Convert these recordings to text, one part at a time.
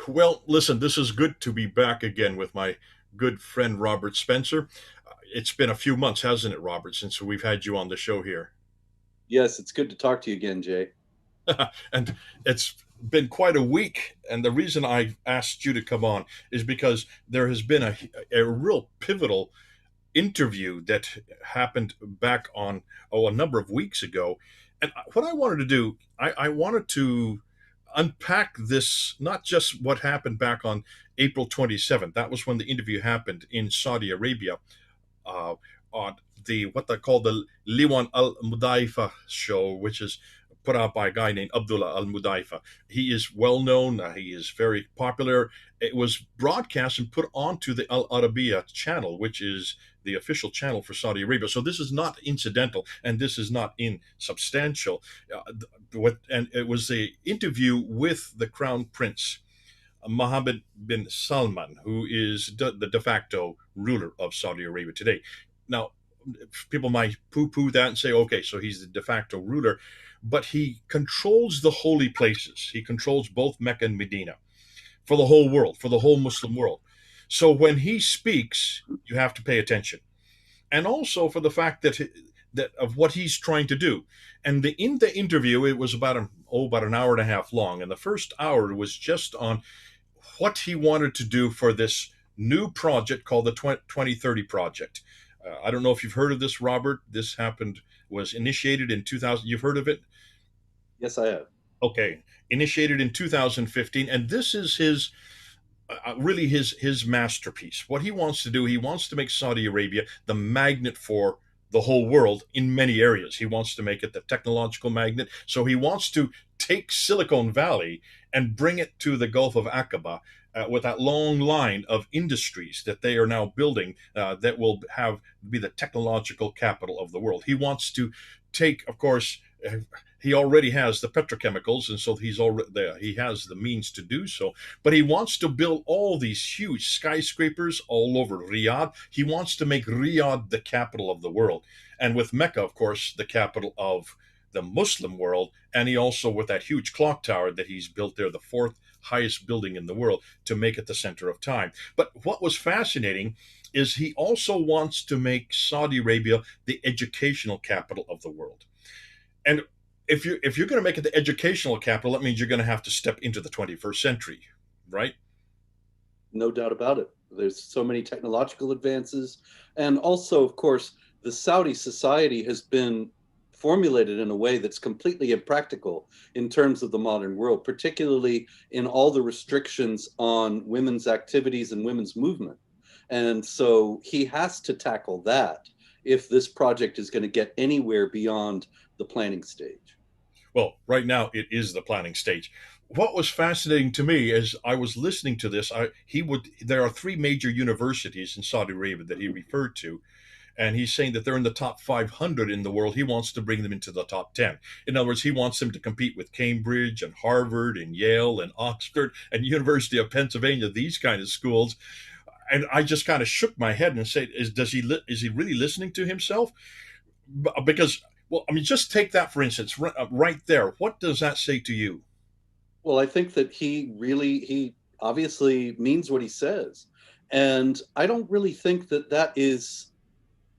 Well, listen, this is good to be back again with my good friend Robert Spencer. It's been a few months, hasn't it, Robert, since we've had you on the show here? Yes, it's good to talk to you again, Jay. And it's been quite a week. And the reason I asked you to come on is because there has been a real pivotal interview that happened back on, a number of weeks ago. And what I wanted to do, I wanted to unpack this, not just what happened back on April 27th. That was when the interview happened in Saudi Arabia, uh, on the what they call the Liwan Al Mudaifa show, which is put out by a guy named Abdullah Al Mudaifa. He is well known. He is very popular. It was broadcast and put onto the Al Arabiya channel, which is the official channel for Saudi Arabia. So this is not incidental, and this is not insubstantial. And it was the interview with the Crown Prince Mohammed bin Salman, who is the de facto ruler of Saudi Arabia today. Now, people might poo poo that and say, okay, so he's the de facto ruler, but he controls the holy places. He controls both Mecca and Medina for the whole world, for the whole Muslim world. So when he speaks, you have to pay attention. And also for the fact that of what he's trying to do. And in the interview, it was about an hour and a half long. And the first hour was just on what he wanted to do for this new project called the 2030 project. I don't know if you've heard of this, Robert. This was initiated in 2000. You've heard of it? Yes, I have. Okay. Initiated in 2015. And this is really his masterpiece. What he wants to do, he wants to make Saudi Arabia the magnet for the whole world in many areas. He wants to make it the technological magnet. So he wants to take Silicon Valley and bring it to the Gulf of Aqaba, with that long line of industries that they are now building, that will have be the technological capital of the world. He wants to take, of course, he already has the petrochemicals, and so he's already there. He has the means to do so, but he wants to build all these huge skyscrapers all over Riyadh. He wants to make Riyadh the capital of the world, and with Mecca, of course, the capital of the Muslim world. And he also, with that huge clock tower that he's built there, the fourth highest building in the world, to make it the center of time. But what was fascinating is he also wants to make Saudi Arabia the educational capital of the world. And if you're going to make it the educational capital, that means you're going to have to step into the 21st century, right? No doubt about it. There's so many technological advances. And also, of course, the Saudi society has been formulated in a way that's completely impractical in terms of the modern world, particularly in all the restrictions on women's activities and women's movement. And so he has to tackle that if this project is going to get anywhere beyond the planning stage. Well, right now it is the planning stage. What was fascinating to me as I was listening to this, there are three major universities in Saudi Arabia that he referred to, and he's saying that they're in the top 500 in the world. He wants to bring them into the top 10. In other words, he wants them to compete with Cambridge and Harvard and Yale and Oxford and University of Pennsylvania, these kind of schools. And I just kind of shook my head and said, is he really listening to himself? Because, well, I mean, just take that for instance, right there. What does that say to you? Well, I think that he obviously means what he says. And I don't really think that that is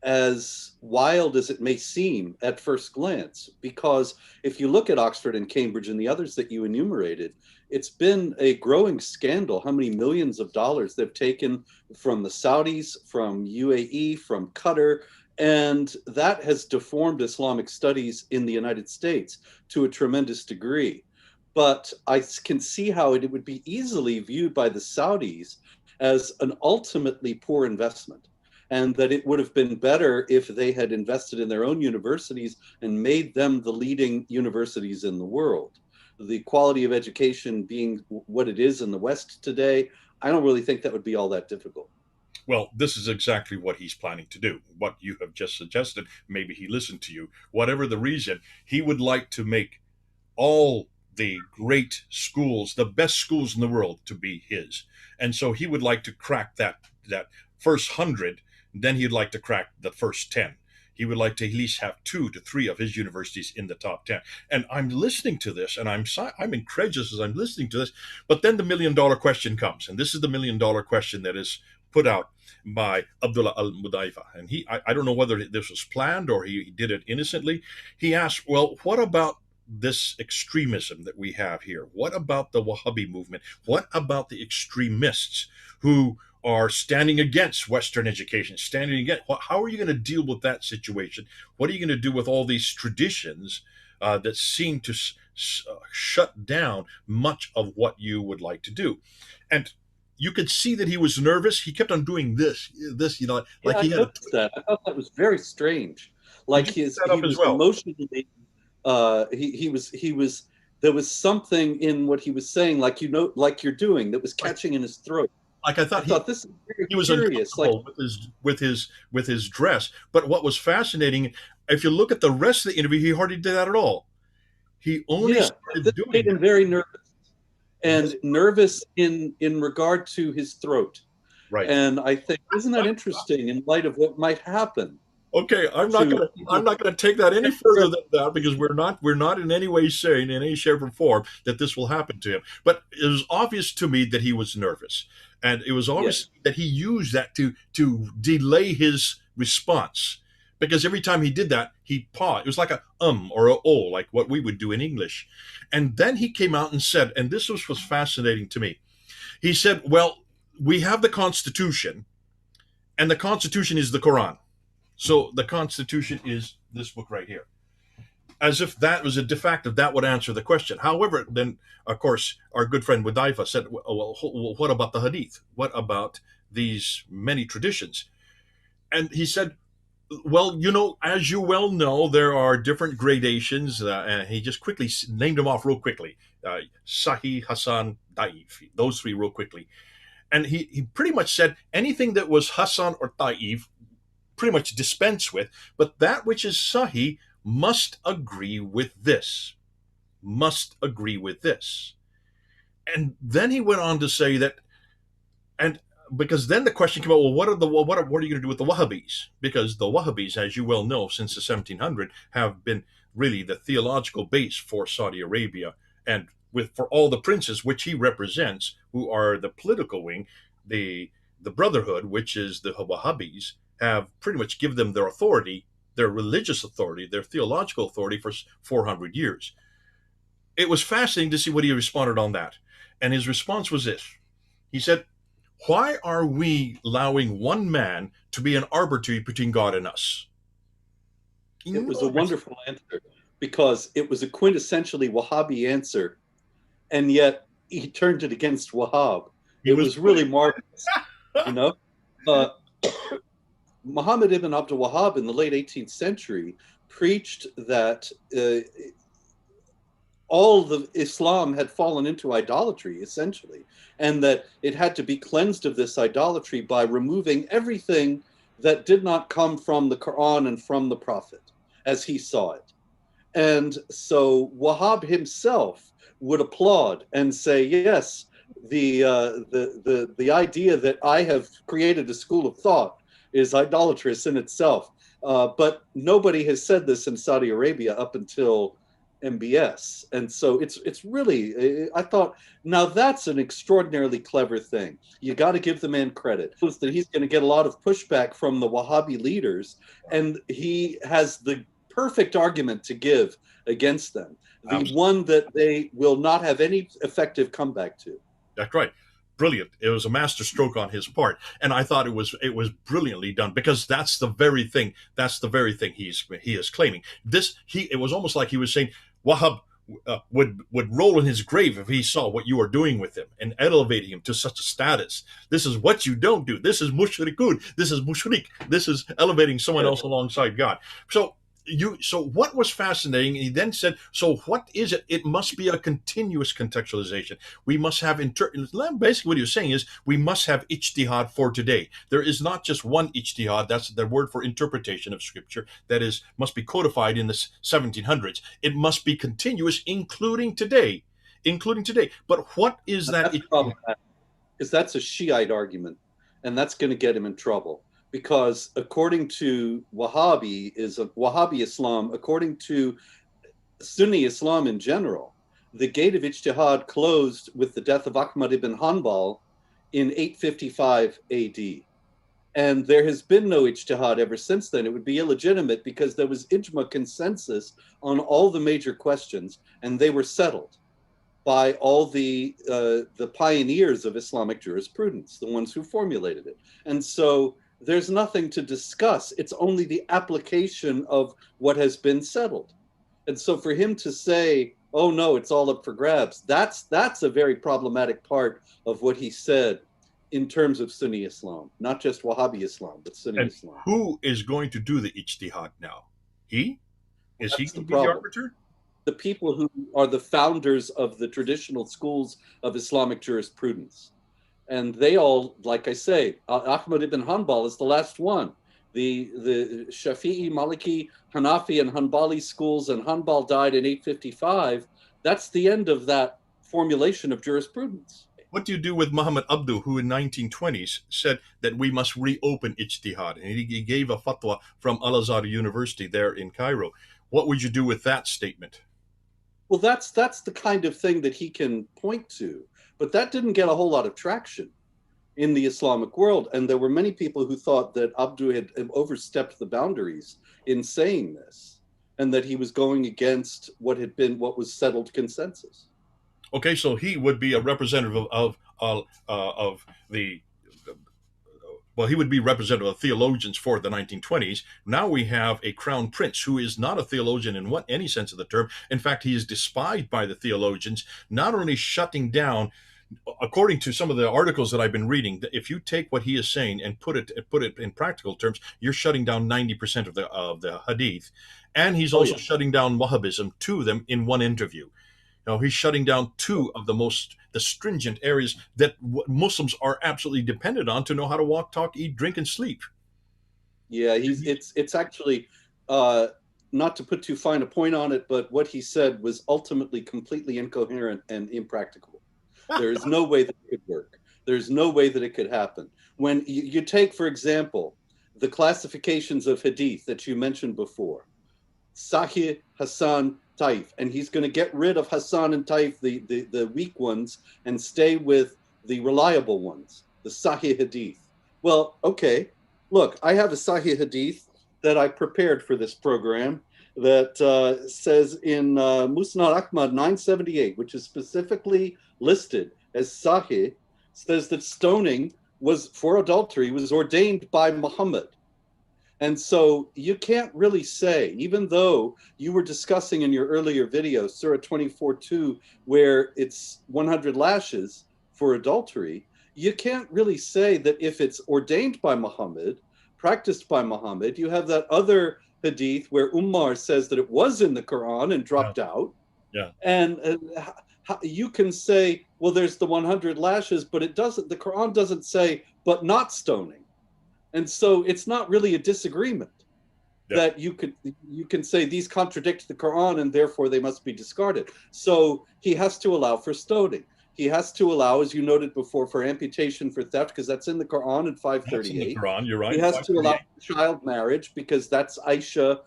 as wild as it may seem at first glance, because if you look at Oxford and Cambridge and the others that you enumerated, it's been a growing scandal how many millions of dollars they've taken from the Saudis, from UAE, from Qatar, and that has deformed Islamic studies in the United States to a tremendous degree. But I can see how it would be easily viewed by the Saudis as an ultimately poor investment, and that it would have been better if they had invested in their own universities and made them the leading universities in the world. The quality of education being what it is in the West today, I don't really think that would be all that difficult. Well, this is exactly what he's planning to do. What you have just suggested, maybe he listened to you. Whatever the reason, he would like to make all the great schools, the best schools in the world, to be his. And so he would like to crack that first 100, then he'd like to crack the first 10. he would like to at least have 2 to 3 of his universities in the top 10. And I'm listening to this, and I'm incredulous as I'm listening to this. But then the $1 million question comes, and this is the $1 million question that is put out by Abdullah Al Mudaifa. And I don't know whether this was planned or he did it innocently. He asked, well, what about this extremism that we have here? What about the Wahhabi movement? What about the extremists who are standing against Western education, standing against? How are you going to deal with that situation? What are you going to do with all these traditions that seem to shut down much of what you would like to do? And you could see that he was nervous. He kept on doing this, Yeah, like I he had a. noticed that. I thought that was very strange. Did Like you pick his, that he up as was well? emotionally, he was. There was something in what he was saying, like like you're doing, that was Like, catching in his throat. like I I thought thought this is very he was curious. Like, uncomfortable with his dress. But what was fascinating, if you look at the rest of the interview, he hardly did that at all. He only yeah, started this made doing him very nervous, that. and nervous in regard to his throat. Right. And I think, isn't that interesting in light of what might happen Okay, I'm not to gonna I'm people not gonna take that any further express? than that because we're not in any way saying in any shape or form that this will happen to him. But it was obvious to me that he was nervous, and it was Yeah, obvious that he used that to delay his response because every time he did that he paused. It was like a or a o, like what we would do in English, and then he came out and said, and this was fascinating to me. He said, "Well, we have the Constitution, and the Constitution is the Quran." So the Constitution is this book right here. As if that was a de facto, that would answer the question. However, then, of course, our good friend Wadaifa said, well, what about the Hadith? What about these many traditions? And he said, well, as you well know, there are different gradations. And he just quickly named them off real quickly. Sahih, Hassan, Da'if, those 3 real quickly. And he pretty much said anything that was Hassan or Da'if pretty much dispense with, but that which is Sahih must agree with this, must agree with this. And then he went on to say that, and because then the question came out, well, what are you going to do with the Wahhabis? Because the Wahhabis, as you well know, since the 1700s, have been really the theological base for Saudi Arabia, and for all the princes which he represents, who are the political wing, the Brotherhood, which is the Wahhabis, have pretty much given them their authority, their religious authority, their theological authority for 400 years. It was fascinating to see what he responded on that. And his response was this. He said, why are we allowing one man to be an arbiter between God and us? it was a wonderful answer because it was a quintessentially Wahhabi answer, and yet he turned it against Wahhab. He It was was really marvelous, you know. Uh, Muhammad ibn Abdul Wahhab in the late 18th century preached that all the Islam had fallen into idolatry, essentially, and that it had to be cleansed of this idolatry by removing everything that did not come from the Quran and from the Prophet, as he saw it. And so Wahhab himself would applaud and say, yes, the idea that I have created a school of thought is idolatrous in itself. But nobody has said this in Saudi Arabia up until MBS. And so it's really, I thought, now that's an extraordinarily clever thing. You got to give the man credit. That he's going to get a lot of pushback from the Wahhabi leaders, and he has the perfect argument to give against them. The one that they will not have any effective comeback to. That's right. Brilliant. It was a master stroke on his part, and I thought it was brilliantly done because that's the very thing. That's the very thing he is claiming. It was almost like he was saying Wahhab would roll in his grave if he saw what you are doing with him and elevating him to such a status. This is what you don't do. This is mushrikun. This is mushrik. This is elevating someone else alongside God. So what was fascinating, he then said, so what is it? It must be a continuous contextualization. We must have, basically what he was saying is, we must have ijtihad for today. There is not just one ijtihad, that's the word for interpretation of scripture, that is, must be codified in the 1700s. It must be continuous, including today. But what is that? That's problematic, because that's a Shiite argument, and that's going to get him in trouble. because according to Wahhabi Islam, according to Sunni Islam in general, the gate of ijtihad closed with the death of Ahmad ibn Hanbal in 855 AD. And there has been no ijtihad ever since then. It would be illegitimate because there was ijma consensus on all the major questions, and they were settled by all the pioneers of Islamic jurisprudence, the ones who formulated it. And so there's nothing to discuss. It's only the application of what has been settled. And so for him to say, "Oh no, it's all up for grabs," that's a very problematic part of what he said in terms of Sunni Islam, not just Wahhabi Islam, but Sunni And Islam. who is going to do the ijtihad now? He? Is he That's the going to be the problem. arbiter? The people who are the founders of the traditional schools of Islamic jurisprudence. And they all, like I say, Ahmad ibn Hanbal is the last one. The Shafi'i, Maliki, Hanafi, and Hanbali schools, and Hanbal died in 855. That's the end of that formulation of jurisprudence. What do you do with Muhammad Abdu, who in 1920s said that we must reopen ijtihad, and he gave a fatwa from Al Azhar University there in Cairo? What would you do with that statement? Well, that's the kind of thing that he can point to, but that didn't get a whole lot of traction in the Islamic world, and there were many people who thought that Abdu had overstepped the boundaries in saying this, and that he was going against what was settled consensus. Okay, so he would be a representative of the well, he would be representative of theologians for the 1920s. Now we have a crown prince who is not a theologian in any sense of the term. In fact, he is despised by the theologians, not only shutting down, according to some of the articles that I've been reading, that if you take what he is saying and put it in practical terms, you're shutting down 90% of the hadith, and he's Oh also yeah, shutting down Wahhabism to them in one interview. He's shutting down two of the stringent areas that Muslims are absolutely dependent on to know how to walk, talk, eat, drink, and sleep. yeah. It's actually uh, not to put too fine a point on it, but what he said was ultimately completely incoherent and impractical. There is no way that it could work. There's no way that it could happen. When you take, for example, the classifications of hadith that you mentioned before, Sahih, Hassan, Taif, and he's going to get rid of Hassan and Taif, the weak ones, and stay with the reliable ones, the Sahih Hadith. Well, okay, look, I have a Sahih Hadith that I prepared for this program that says in Musnad Ahmad 978, which is specifically listed as Sahih, says that stoning was for adultery was ordained by Muhammad. And so you can't really say, even though you were discussing in your earlier video, Surah 24:2, where it's 100 lashes for adultery, you can't really say that if it's ordained by Muhammad, practiced by Muhammad, you have that other hadith where Umar says that it was in the Quran and Yeah, dropped out. yeah, And you can say, well, there's the 100 lashes, but the Quran doesn't say, but not stoning. And so it's not really a disagreement yeah. that you can say these contradict the Quran and therefore they must be discarded. So he has to allow for stoning. He has to allow, as you noted before, for amputation for theft, because that's in the Quran in That's in the 538. Quran. You're He right. has to allow 538. child marriage because that's Aisha,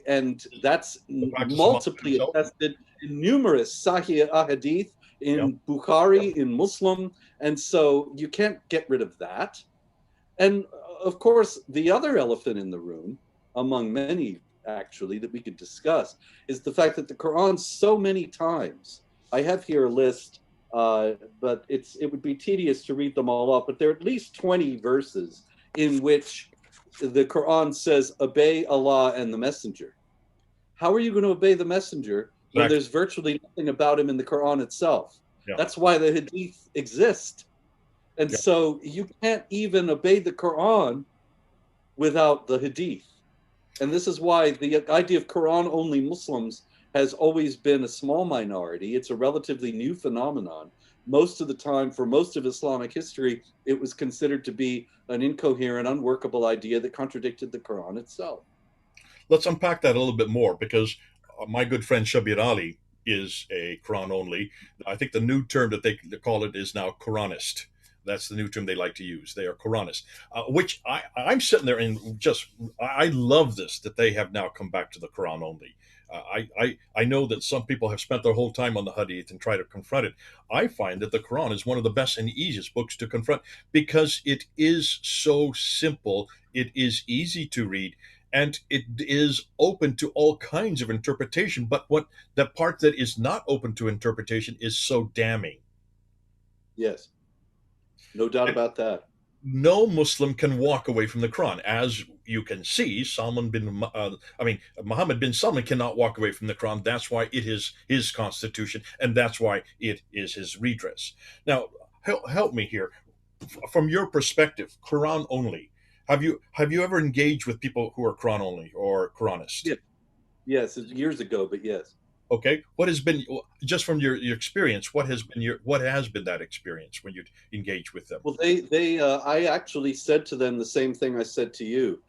and that's The practice of Muhammad multiply himself. attested in numerous Sahih ahadith, Yeah. in Bukhari, in Muslim. And so you can't get rid of that. And of course, the other elephant in the room, among many actually, that we could discuss, is the fact that the Quran so many times, I have here a list, but it would be tedious to read them all off, but there are at least 20 verses in which the Quran says, obey Allah and the Messenger. How are you going to obey the Messenger when Exactly. there's virtually nothing about him in the Quran itself? Yeah. That's why the Hadith exist. And Yeah. so you can't even obey the Quran without the Hadith. And this is why the idea of Quran only Muslims has always been a small minority. It's a relatively new phenomenon. Most of the time, for most of Islamic history, it was considered to be an incoherent, unworkable idea that contradicted the Quran itself. Let's unpack that a little bit more because my good friend Shabir Ali is a Quran only. I think the new term that they call it is now Quranist. That's the new term they like to use. They are Quranists, which I'm sitting there and just I love this that they have now come back to the Quran only. I know that some people have spent their whole time on the Hadith and try to confront it. I find that the Quran is one of the best and easiest books to confront because it is so simple. It is easy to read, and it is open to all kinds of interpretation. But what the part that is not open to interpretation is so damning. Yes, no doubt And about that. no Muslim can walk away from the Quran. As you can see, Muhammad bin Salman cannot walk away from the Quran. That's why it is his constitution, and that's why it is his redress. Now, help me here. From your perspective, Quran only. Have you ever engaged with people who are Quran only or Quranist? Yeah, yes, it's years ago, but yes. Okay, what has been just from your experience? What has been that experience when you engage with them? Well, I actually said to them the same thing I said to you,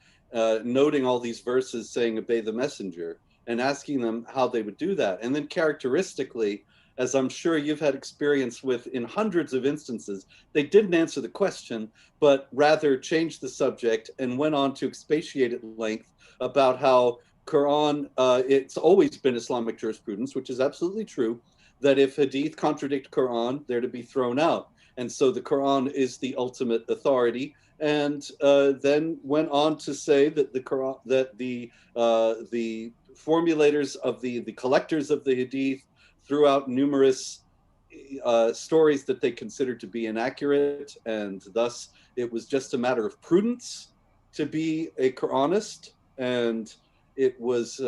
noting all these verses saying obey the messenger and asking them how they would do that. And then characteristically, as I'm sure you've had experience with in hundreds of instances, they didn't answer the question, but rather changed the subject and went on to expatiate at length about how Quran, it's always been Islamic jurisprudence, which is absolutely true, that if hadith contradict Quran, they're to be thrown out, and so the Quran is the ultimate authority. And then went on to say that the Quran, that the formulators of the collectors of the Hadith threw out numerous stories that they considered to be inaccurate, and thus it was just a matter of prudence to be a Quranist, and it was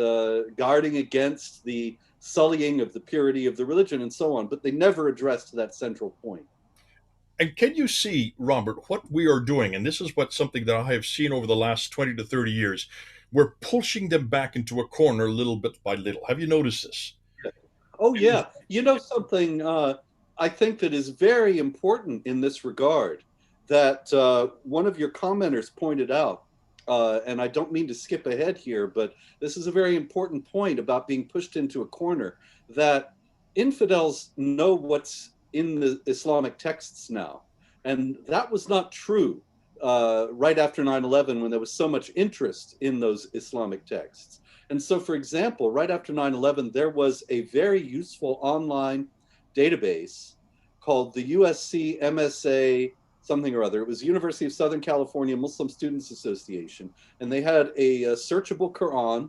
guarding against the sullying of the purity of the religion and so on. But they never addressed that central point. And can you see, Robert, what we are doing? And this is what something that I have seen over the last 20 to 30 years. We're pushing them back into a corner little bit by little. Have you noticed this? Oh, yeah. You know something I think that is very important in this regard that one of your commenters pointed out, and I don't mean to skip ahead here, but this is a very important point about being pushed into a corner, that infidels know what's in the Islamic texts now. And that was not true right after 9/11 when there was so much interest in those Islamic texts. And so, for example, right after 9/11, there was a very useful online database called the USC MSA something or other. It was University of Southern California Muslim Students Association, and they had a searchable Quran,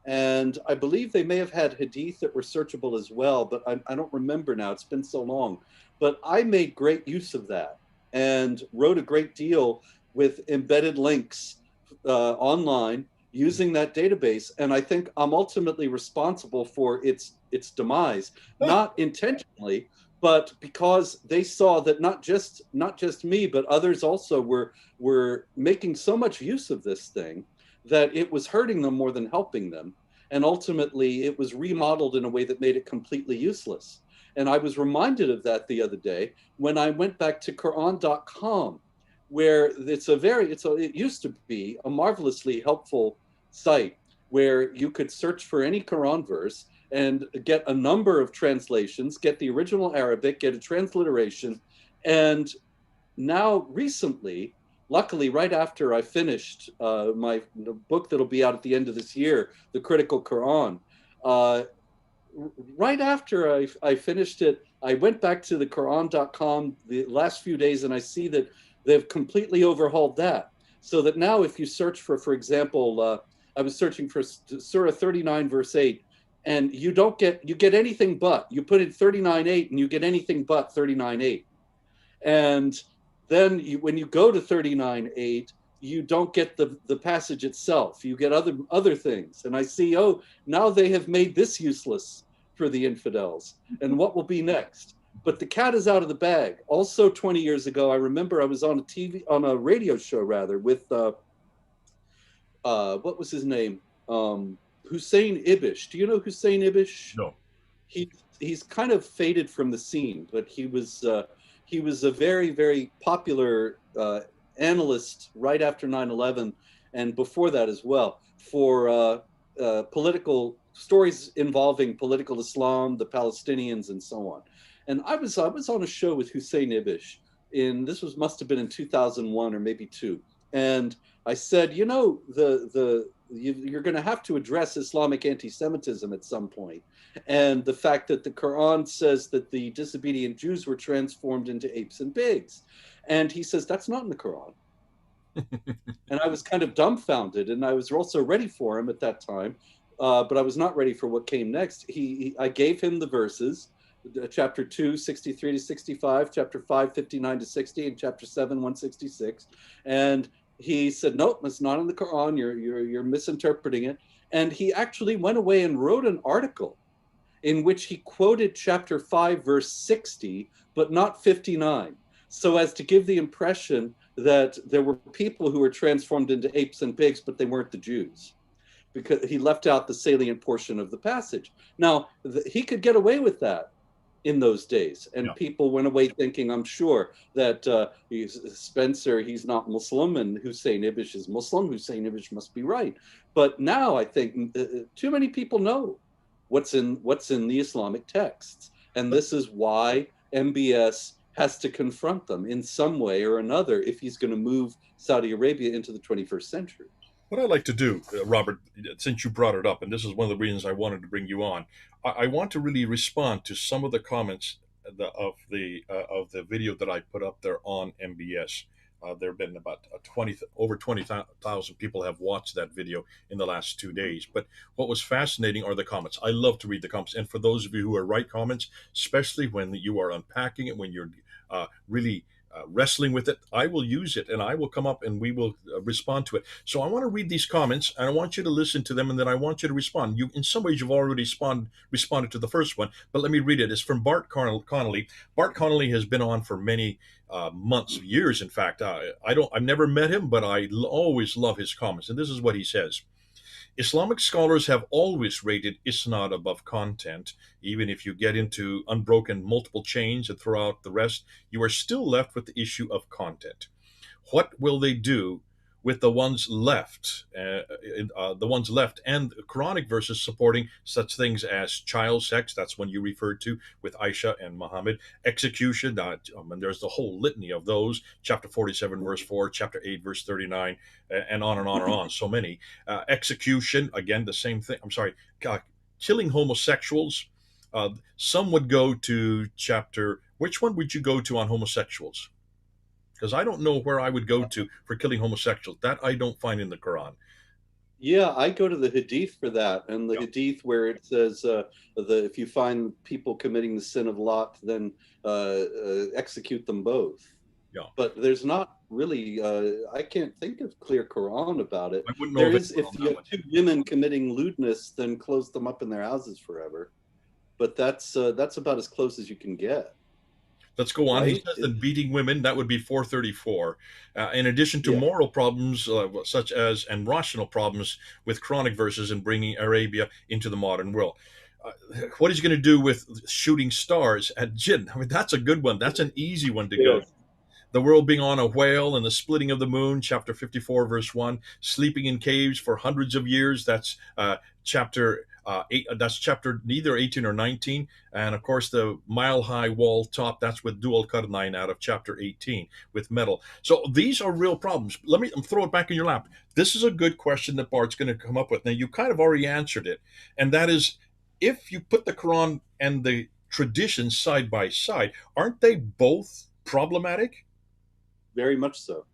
and I believe they may have had hadith that were searchable as well, but I don't remember now. It's been so long. But I made great use of that and wrote a great deal with embedded links online using that database. And I think I'm ultimately responsible for its demise, not intentionally, but because they saw that not just me, but others also were making so much use of this thing that it was hurting them more than helping them. And ultimately, it was remodeled in a way that made it completely useless. And I was reminded of that the other day when I went back to Quran.com, where it used to be a marvelously helpful site where you could search for any Quran verse and get a number of translations, get the original Arabic, get a transliteration. And now recently, luckily, right after I finished my book that'll be out at the end of this year, The Critical Quran, uh, right after I finished it, I went back to the Quran.com the last few days, and I see that they've completely overhauled that. So that now, if you search for example, I was searching for Surah 39, verse 8, and you get anything but. You put in 39.8, and you get anything but 39.8. And then when you go to 39.8, you don't get the passage itself. You get other things. And I see, oh, now they have made this useless for the infidels. And what will be next? But the cat is out of the bag. Also, 20 years ago, I remember I was on a radio show rather, with what was his name? Hussein Ibish. Do you know Hussein Ibish? No. he he's kind of faded from the scene, but he was a very, very popular analyst right after 9/11 and before that as well, for political stories involving political Islam, the Palestinians, and so on. And I was on a show with Hussein Ibish in this was must have been in 2001 or maybe two, and I said, you know, you're going to have to address Islamic anti-Semitism at some point, and the fact that the Quran says that the disobedient Jews were transformed into apes and pigs, and he says that's not in the Quran. And I was kind of dumbfounded, and I was also ready for him at that time, but I was not ready for what came next. I gave him the verses, chapter 2, 63 to 65, chapter 5, 59 to 60, and chapter 7, 166. And he said, nope, it's not in the Quran. You're misinterpreting it. And he actually went away and wrote an article in which he quoted chapter 5, verse 60, but not 59, so as to give the impression that there were people who were transformed into apes and pigs, but they weren't the Jews, because he left out the salient portion of the passage. Now, he could get away with that in those days, Yeah. and people went away thinking, I'm sure, that Spencer, he's not Muslim, and Hussein Ibish is Muslim. Hussein Ibish must be right. But now I think too many people know what's in the Islamic texts, and this is why MBS has to confront them in some way or another if he's going to move Saudi Arabia into the 21st century. What I like to do, Robert, since you brought it up, and this is one of the reasons I wanted to bring you on, I want to really respond to some of the comments of the video that I put up there on MBS. There have been about 20,000 people have watched that video in the last 2 days. But what was fascinating are the comments. I love to read the comments, and for those of you who are write comments, especially when you are unpacking it, when you're really wrestling with it, I will use it and I will come up and we will respond to it. So I want to read these comments and I want you to listen to them and then I want you to respond. You, in some ways, you've already responded to the first one, but let me read it. It's from Bart Connolly. Bart Connolly has been on for many months, years. In fact, I've never met him, but always love his comments. And this is what he says. Islamic scholars have always rated isnad above content. Even if you get into unbroken multiple chains and throw out the rest, you are still left with the issue of content. What will they do with the ones left, and Quranic verses supporting such things as child sex? That's one you referred to with Aisha and Muhammad. Execution. And there's the whole litany of those. Chapter 47, verse 4. Chapter 8, verse 39, and on and on and on. So many. Execution. Again, the same thing. I'm sorry. Killing homosexuals. Some would go to chapter. Which one would you go to on homosexuals? Because I don't know where I would go to for killing homosexuals. That I don't find in the Quran. Yeah, I go to the Hadith for that, and the Yeah, Hadith where it says if you find people committing the sin of Lot, then execute them both. yeah. But there's not really, I can't think of clear Quran about it. I wouldn't know There of is, anyone if on you that have one. two women committing lewdness, then close them up in their houses forever. But that's about as close as you can get, Let's go on. He right? says that beating women, that would be 434. In addition to Yeah. moral problems such as and rational problems with Quranic verses and bringing Arabia into the modern world. Uh, what he's going to do with shooting stars at jinn? I mean, that's a good one. That's an easy one to go. Yes. The world being on a whale and the splitting of the moon, chapter 54, verse 1. Sleeping in caves for hundreds of years, that's chapter 8, that's chapter neither 18 or 19. And of course, the mile high wall top, that's with dual Qarnayn out of chapter 18 with metal. So these are real problems. Let me throw it back in your lap. This is a good question that Bart's going to come up with. Now, you kind of already answered it, and that is if you put the Quran and the traditions side by side, aren't they both problematic? Very much so.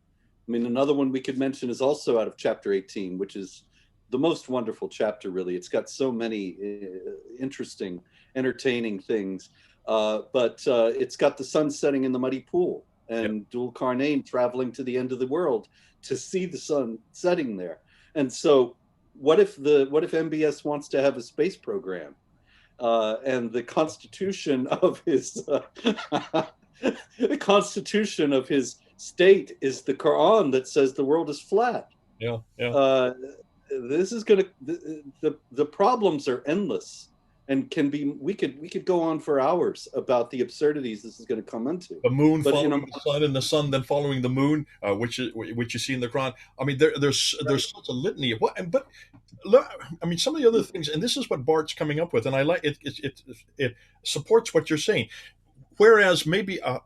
I mean, another one we could mention is also out of chapter 18, which is the most wonderful chapter, really. It's got so many interesting, entertaining things. But it's got the sun setting in the muddy pool Yeah. and Dul Qarnayn traveling to the end of the world to see the sun setting there. And so, what if MBS wants to have a space program? And the constitution of his the constitution of his state is the Quran that says the world is flat. Yeah, yeah. Uh, this is going to the problems are endless and can be we could go on for hours about the absurdities this is going to come into. The moon But following the sun, and the sun then following the moon, which you see in the Quran. I mean, there's such a litany of what, but I mean, some of the other things, and this is what Bart's coming up with, and I like it. It supports what you're saying. Whereas maybe a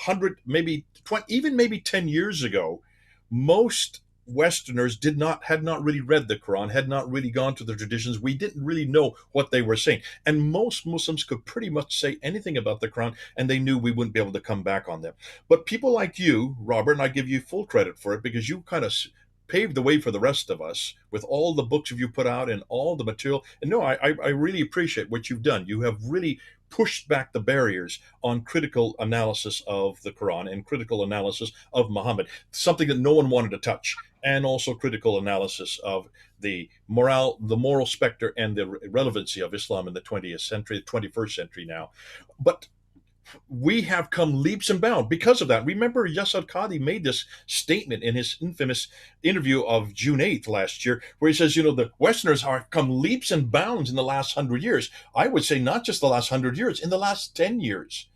100, maybe 20, even maybe 10 years ago, most Westerners had not really read the Quran, had not really gone to the traditions. We didn't really know what they were saying. And most Muslims could pretty much say anything about the Quran, and they knew we wouldn't be able to come back on them. But people like you, Robert, and I give you full credit for it because you kind of paved the way for the rest of us with all the books you put out and all the material. And no, I really appreciate what you've done. You have really pushed back the barriers on critical analysis of the Quran and critical analysis of Muhammad, something that no one wanted to touch, and also critical analysis of the moral specter, and the relevancy of Islam in the 20th century, 21st century now. But we have come leaps and bounds because of that. Remember, Yasser Qadi made this statement in his infamous interview of June 8th last year, where he says, the Westerners have come leaps and bounds in the last 100 years. I would say not just the last 100 years, in the last 10 years,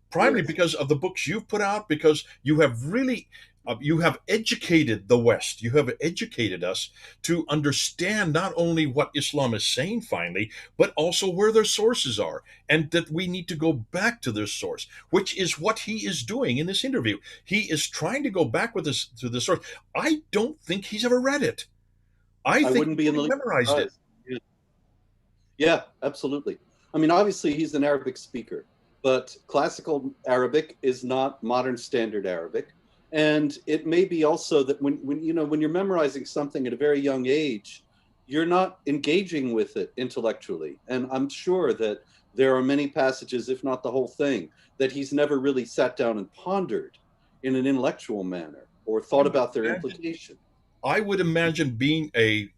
primarily Yes. because of the books you've put out, because you have educated the West. You have educated us to understand not only what Islam is saying finally, but also where their sources are, and that we need to go back to their source, which is what he is doing in this interview. He is trying to go back with this to the source. I don't think he's ever read it. I I think wouldn't he's be in the only least memorized it. surprised. Yeah. Yeah, absolutely. I mean, obviously, he's an Arabic speaker, but classical Arabic is not modern standard Arabic. And it may be also that when you're memorizing something at a very young age, you're not engaging with it intellectually. And I'm sure that there are many passages, if not the whole thing, that he's never really sat down and pondered in an intellectual manner or I thought would about their imagine implication. I would imagine being a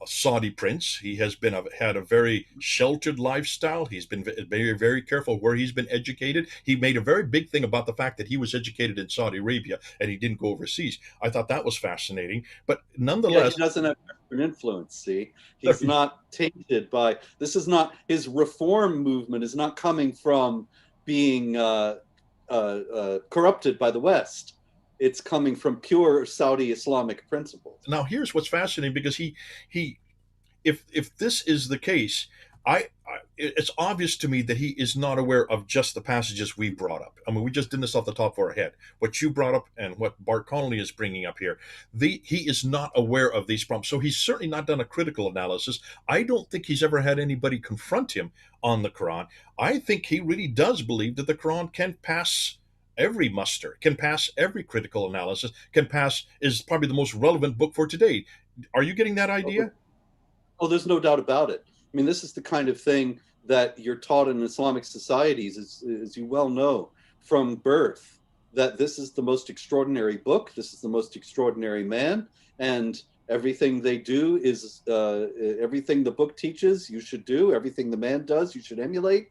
Saudi prince, he has had a very sheltered lifestyle. He's been very, very careful where he's been educated. He made a very big thing about the fact that he was educated in Saudi Arabia and he didn't go overseas. I thought that was fascinating. But Yeah, he nonetheless, doesn't have an influence. See, he's not tainted by this. Is not his reform movement is not coming from being corrupted by the West. It's coming from pure Saudi Islamic principles. now here's what's fascinating, because he if this is the case, it's obvious to me that he is not aware of just the passages we brought up. I mean, we just did this off the top of our head. What you brought up and what Bart Connolly is bringing up here, he is not aware of these problems. So he's certainly not done a critical analysis. I don't think he's ever had anybody confront him on the Quran. I think he really does believe that the Quran can pass every muster, can pass every critical analysis, is probably the most relevant book for today. Are you getting that idea? Oh, there's no doubt about it. I mean, this is the kind of thing that you're taught in Islamic societies, as you well know, from birth, that this is the most extraordinary book, this is the most extraordinary man, and everything they do is everything the book teaches, you should do, everything the man does, you should emulate.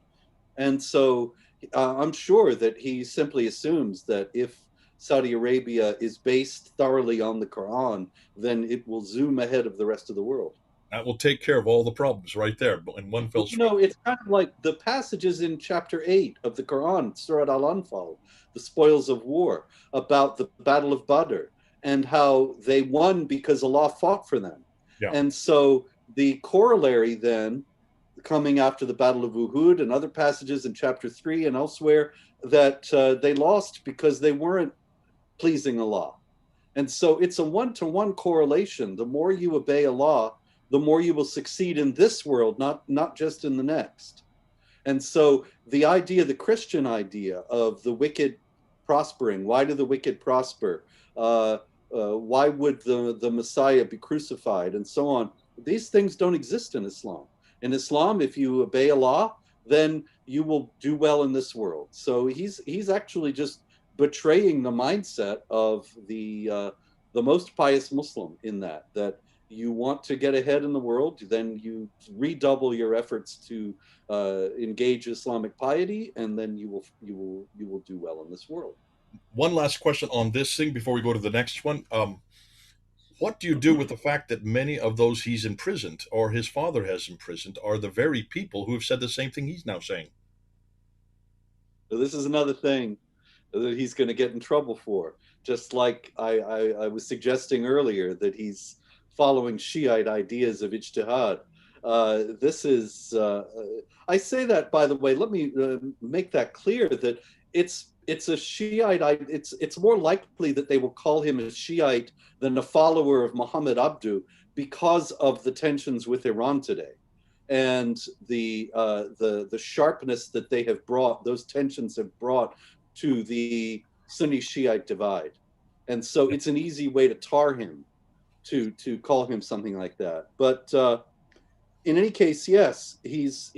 And so I'm sure that he simply assumes that if Saudi Arabia is based thoroughly on the Quran, then it will zoom ahead of the rest of the world. That will take care of all the problems right there in one Well, fell swoop. it's kind of like the passages in chapter 8 of the Quran, Surah Al Anfal, the spoils of war, about the Battle of Badr and how they won because Allah fought for them. Yeah. And so the corollary then, coming after the Battle of Uhud and other passages in chapter 3 and elsewhere, that they lost because they weren't pleasing Allah. And so it's a one-to-one correlation. The more you obey Allah, the more you will succeed in this world, not just in the next. And so the idea, the Christian idea of the wicked prospering, why do the wicked prosper? Why would the Messiah be crucified, and so on? These things don't exist in Islam. In Islam, if you obey Allah, then you will do well in this world. So he's actually just betraying the mindset of the most pious Muslim in that you want to get ahead in the world, then you redouble your efforts to engage Islamic piety, and then you will do well in this world. One last question on this thing before we go to the next one. What do you do with the fact that many of those he's imprisoned or his father has imprisoned are the very people who have said the same thing he's now saying? So this is another thing that he's going to get in trouble for. Just like I was suggesting earlier that he's following Shiite ideas of ijtihad. This is, I say that, by the way, let me make that clear that it's a Shiite. It's more likely that they will call him a Shiite than a follower of Muhammad Abdu because of the tensions with Iran today, and the sharpness that they have brought. Those tensions have brought to the Sunni Shiite divide, and so it's an easy way to tar him, to call him something like that. But in any case, yes, he's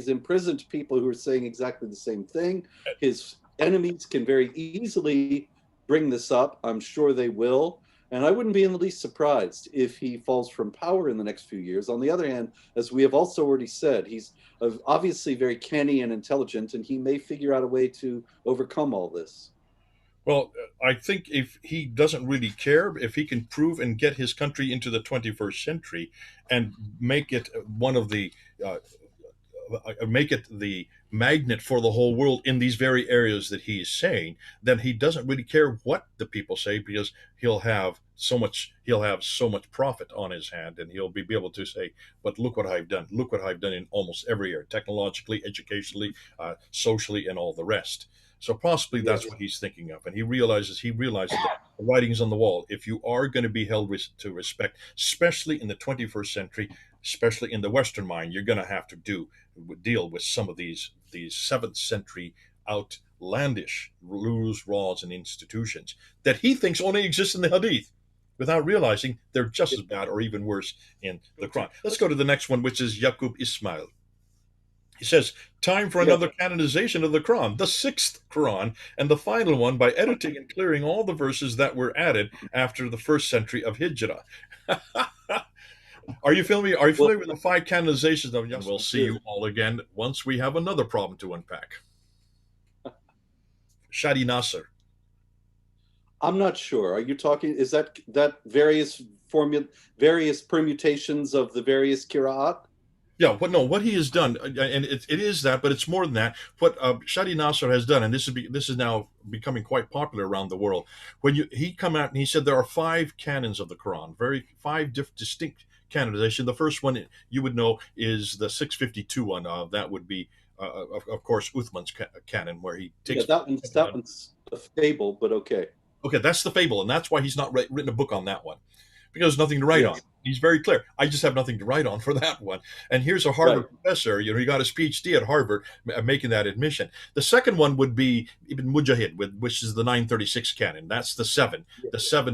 imprisoned people who are saying exactly the same thing. His enemies can very easily bring this up. I'm sure they will. And I wouldn't be in the least surprised if he falls from power in the next few years. On the other hand, as we have also already said, he's obviously very canny and intelligent, and he may figure out a way to overcome all this. Well, I think if he doesn't really care, if he can prove and get his country into the 21st century and make it one of the make it the magnet for the whole world in these very areas that he is saying, then he doesn't really care what the people say, because he'll have so much profit on his hand, and he'll be able to say, but look what I've done, look what I've done in almost every area, technologically, educationally, socially, and all the rest. So possibly that's Yes, what he's thinking of, and he realizes that the writing's on the wall. If you are going to be held to respect, especially in the 21st century, especially in the Western mind, you're going to have to deal with some of these 7th century outlandish rules, laws, and institutions that he thinks only exist in the Hadith, without realizing they're just as bad or even worse in the Quran. Let's go to the next one, which is Yaqub Ismail. He says, time for yeah. another canonization of the Quran, the 6th Quran, and the final one by editing and clearing all the verses that were added after the 1st century of Hijrah. Are you Well, familiar with the 5 canonizations of Yahweh? We'll see you all again once we have another problem to unpack. Shadi Nasser. I'm not sure. Are you talking? Is that various permutations of the various kiraat? Yeah, what he has done, and it is that, but it's more than that. What Shadi Nasser has done, and this is now becoming quite popular around the world. When he come out and he said there are 5 canons of the Quran, very 5 distinct canonization. The first one you would know is the 652 one. That would be, of course, Uthman's canon, where he Yeah, takes. that one's a fable, but okay. Okay, that's the fable, and that's why he's not written a book on that one, because there's nothing to write on. Yes, He's very clear. I just have nothing to write on for that one. And here's a right. Harvard professor, he got his PhD at Harvard making that admission. The second one would be Ibn Mujahid, which is the 936 canon. That's the seven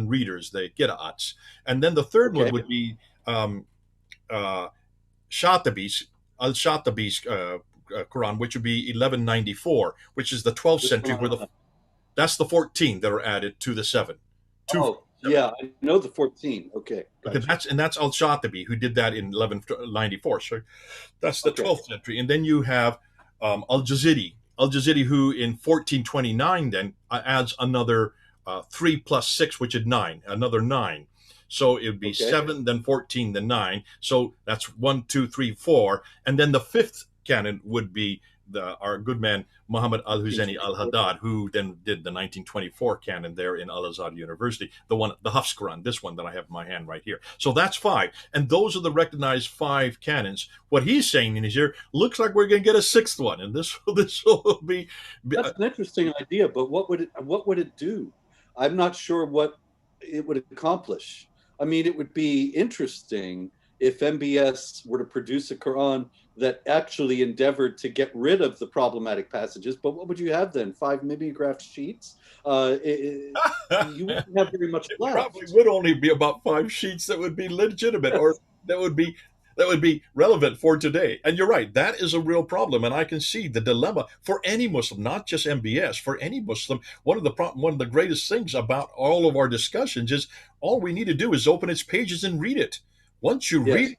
readers, the Qira'ats. And then the third one Okay. would be um, uh, Shatabi's, Al-Shatabi's Quran, which would be 1194, which is the 12th This century, one. that's the 14 that are added to the 7. Two Oh, yeah, I know the 14. Okay, Okay, gotcha. that's Al Shatibi who did that in 1194. So that's the Okay, 12th century, and then you have Al Jazidi. Al Jazidi, who in 1429 then adds another 3 plus 6, which is 9, another 9. So it would be okay. 7, then 14, then 9. So that's 1, 2, 3, 4, and then the 5th canon would be our good man Muhammad Al Husseini Al Haddad, who then did the 1924 canon there in Al Azhar University, the Hafs Quran, this one that I have in my hand right here. So that's 5, and those are the recognized 5 canons. What he's saying in his here looks like we're going to get a 6th one, and this will be That's an interesting idea, but what would it do? I'm not sure what it would accomplish. I mean, it would be interesting if MBS were to produce a Quran that actually endeavored to get rid of the problematic passages. But what would you have then? 5 mimeographed sheets? You wouldn't have very much it probably left. would only be about 5 sheets that would be legitimate, or that would be relevant for today. And you're right, that is a real problem, and I can see the dilemma for any Muslim, not just MBS, for any Muslim. One of the greatest things about all of our discussions is all we need to do is open its pages and read it. Once you read Yes. it,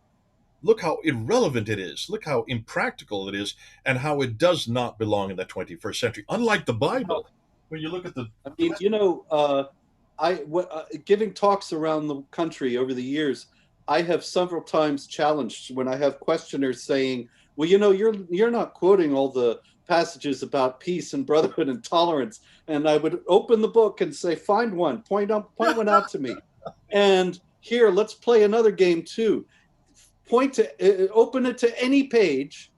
look how irrelevant it is, look how impractical it is, and how it does not belong in the 21st century, unlike the No, Bible. When you look at I mean, giving talks around the country over the years, I have several times challenged when I have questioners saying, "Well, you're not quoting all the passages about peace and brotherhood and tolerance," and I would open the book and say, "Find one, point one out to me," and here, let's play another game too. Open it to any page,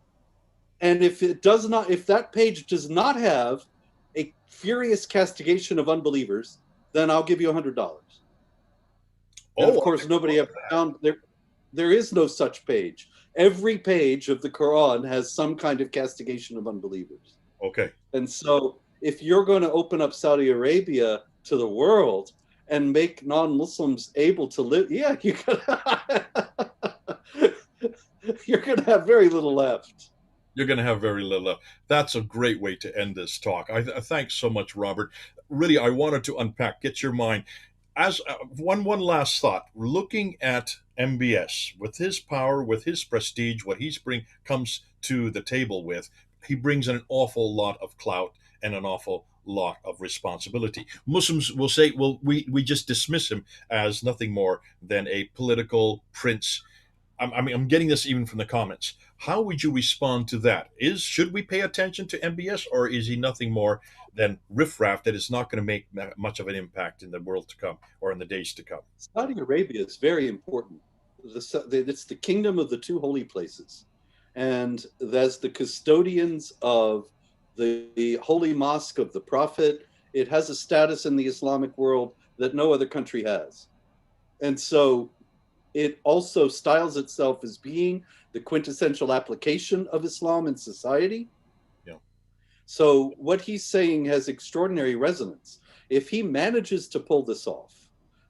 and if that page does not have a furious castigation of unbelievers, then I'll give you $100. And of Oh, course, nobody ever found there. There is no such page. Every page of the Quran has some kind of castigation of unbelievers. okay. And so, if you're going to open up Saudi Arabia to the world and make non-Muslims able to live, yeah, you're going to have very little left. You're going to have very little left. That's a great way to end this talk. Thanks so much, Robert. Really, I wanted to unpack, get your mind. As one last thought, looking at MBS with his power, with his prestige, what he's bring comes to the table with, he brings an awful lot of clout and an awful lot of responsibility. Muslims will say, well, we just dismiss him as nothing more than a political prince. I'm getting this even from the comments. How would you respond to that? Should we pay attention to MBS, or is he nothing more than riffraff that is not going to make much of an impact in the world to come or in the days to come? Saudi Arabia is very important. It's the kingdom of the two holy places. And as the custodians of the holy mosque of the Prophet, it has a status in the Islamic world that no other country has. And so it also styles itself as being the quintessential application of Islam in society. Yeah. So what he's saying has extraordinary resonance. If he manages to pull this off,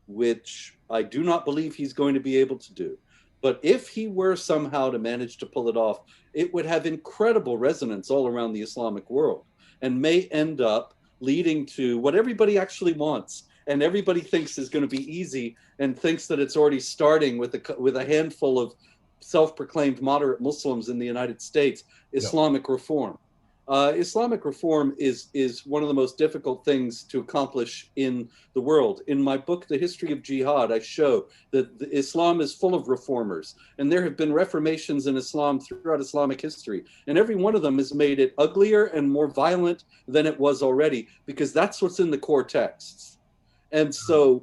which I do not believe he's going to be able to do, but if he were somehow to manage to pull it off, it would have incredible resonance all around the Islamic world and may end up leading to what everybody actually wants and everybody thinks is going to be easy and thinks that it's already starting with a handful of self-proclaimed moderate Muslims in the United States, Yeah. Islamic reform. Islamic reform is one of the most difficult things to accomplish in the world. In my book, The History of Jihad, I show that Islam is full of reformers, and there have been reformations in Islam throughout Islamic history, and every one of them has made it uglier and more violent than it was already, because that's what's in the core texts. And so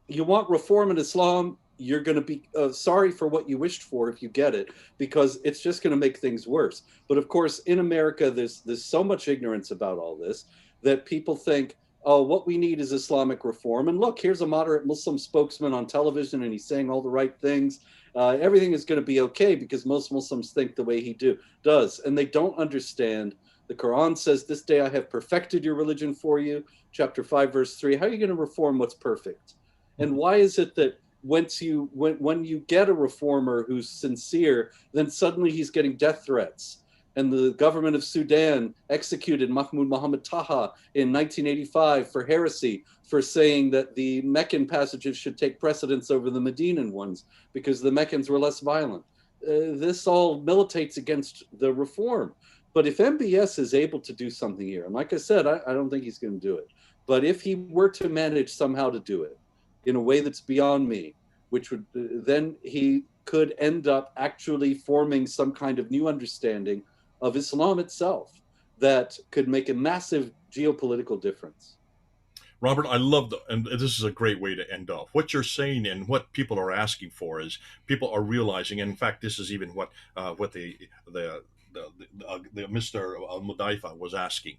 you want reform in Islam, you're going to be sorry for what you wished for if you get it, because it's just going to make things worse. But of course, in America, there's so much ignorance about all this that people think, oh, what we need is Islamic reform. And look, here's a moderate Muslim spokesman on television, and he's saying all the right things. Everything is going to be okay because most Muslims think the way he does, and they don't understand. The Quran says, "This day I have perfected your religion for you." Chapter 5, verse 3. How are you going to reform what's perfect? And why is it that when you get a reformer who's sincere, then suddenly he's getting death threats? And the government of Sudan executed Mahmoud Mohammed Taha in 1985 for heresy, for saying that the Meccan passages should take precedence over the Medinan ones because the Meccans were less violent. This all militates against the reform. But if MBS is able to do something here, and like I said, I don't think he's going to do it, but if he were to manage somehow to do it, in a way that's beyond me, which would then he could end up actually forming some kind of new understanding of Islam itself that could make a massive geopolitical difference. Robert, and this is a great way to end off. What you're saying and what people are asking for is people are realizing, and in fact, this is even what the Mr. Mudaifa was asking.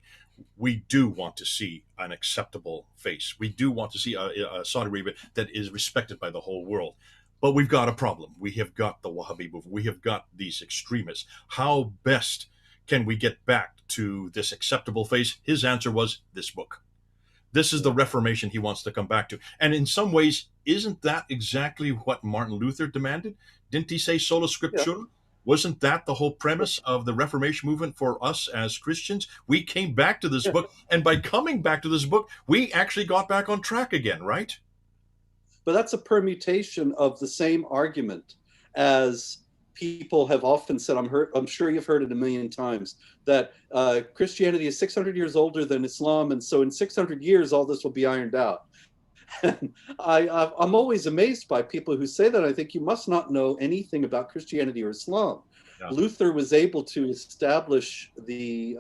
We do want to see an acceptable face. We do want to see a Saudi Arabia that is respected by the whole world. But we've got a problem. We have got the Wahhabi movement. We have got these extremists. How best can we get back to this acceptable face? His answer was this book. This is the Reformation he wants to come back to. And in some ways, isn't that exactly what Martin Luther demanded? Didn't he say sola Yeah. scriptura? Wasn't that the whole premise of the Reformation movement for us as Christians? We came back to this Yeah. book, and by coming back to this book, we actually got back on track again, right? But that's a permutation of the same argument as people have often said. I'm sure you've heard it a million times, that Christianity is 600 years older than Islam, and so in 600 years, all this will be ironed out. And I'm always amazed by people who say that. I think you must not know anything about Christianity or Islam. Yeah. Luther was able to establish the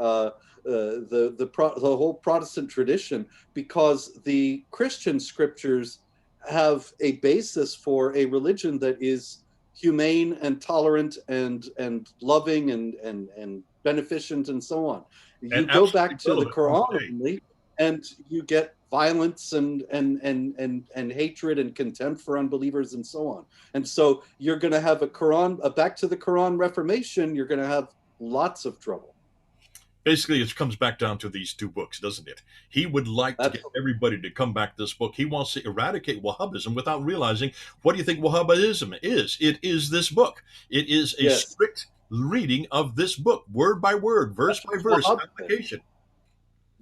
whole Protestant tradition because the Christian scriptures have a basis for a religion that is humane and tolerant and loving and beneficent and so on. And You go absolutely back to the relevant from Quran today. only, and you get violence and hatred and contempt for unbelievers and so on. And so you're going to have a back to the Quran Reformation. You're going to have lots of trouble. Basically, it comes back down to these two books, doesn't it? He would like to That's get everybody to come back to this book. He wants to eradicate Wahhabism without realizing, what do you think Wahhabism is? It is this book. It is a yes. strict reading of this book, word by word, verse That's by what verse Wahhab said. application.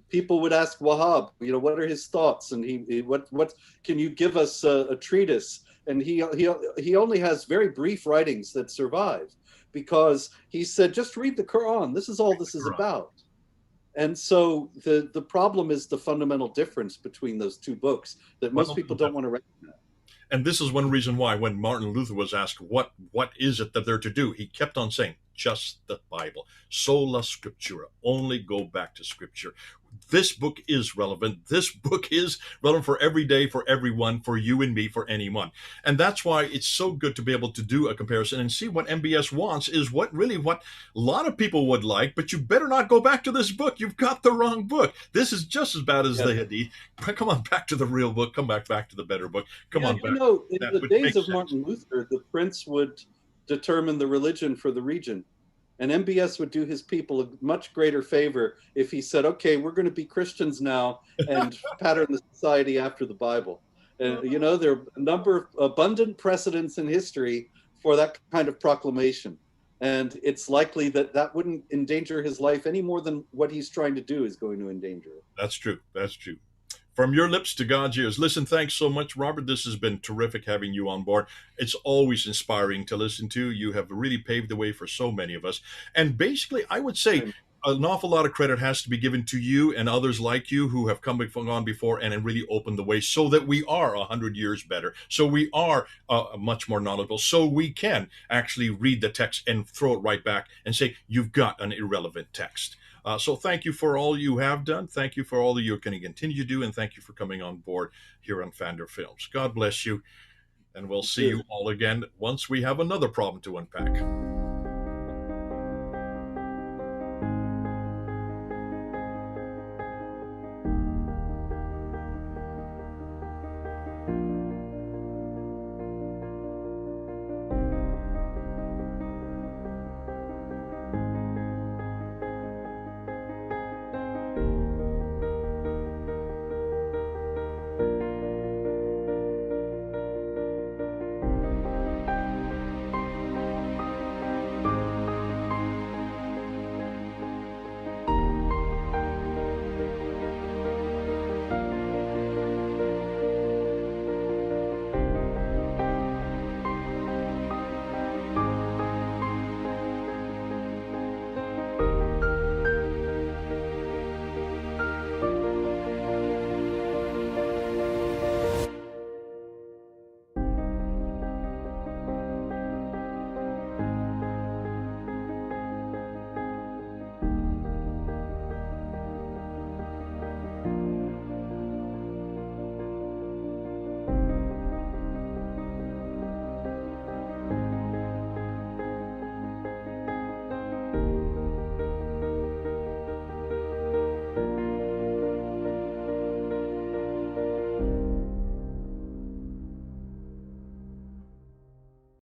People would ask Wahhab, what are his thoughts, and what can you give us a treatise? And he only has very brief writings that survive, because he said, just read the Quran. This is all this is about. And so the problem is the fundamental difference between those two books that most Well, people don't want to recognize. and this is one reason why, when Martin Luther was asked what is it that they're to do, he kept on saying, just the Bible, sola scriptura, only go back to scripture. This book is relevant. This book is relevant for every day, for everyone, for you and me, for anyone. And that's why it's so good to be able to do a comparison and see what MBS wants is what a lot of people would like, but you better not go back to this book. You've got the wrong book. This is just as bad as Yeah. the Hadith. Come on back to the real book. Come back to the better book. Come Yeah, on back. in That the would days make of sense. Martin Luther, the prince would determine the religion for the region. And MBS would do his people a much greater favor if he said, okay, we're going to be Christians now and pattern the society after the Bible. And, there are a number of abundant precedents in history for that kind of proclamation. And it's likely that that wouldn't endanger his life any more than what he's trying to do is going to endanger it. That's true. That's true. From your lips to God's ears. Listen, thanks so much, Robert. This has been terrific having you on board. It's always inspiring to listen to. You have really paved the way for so many of us. And basically, I would say an awful lot of credit has to be given to you and others like you who have gone before and really opened the way so that we are 100 years better. So we are much more knowledgeable. So we can actually read the text and throw it right back and say, you've got an irrelevant text. So thank you for all you have done. Thank you for all that you're going to continue to do. And thank you for coming on board here on Fander Films. God bless you. And we'll see you all again once we have another problem to unpack.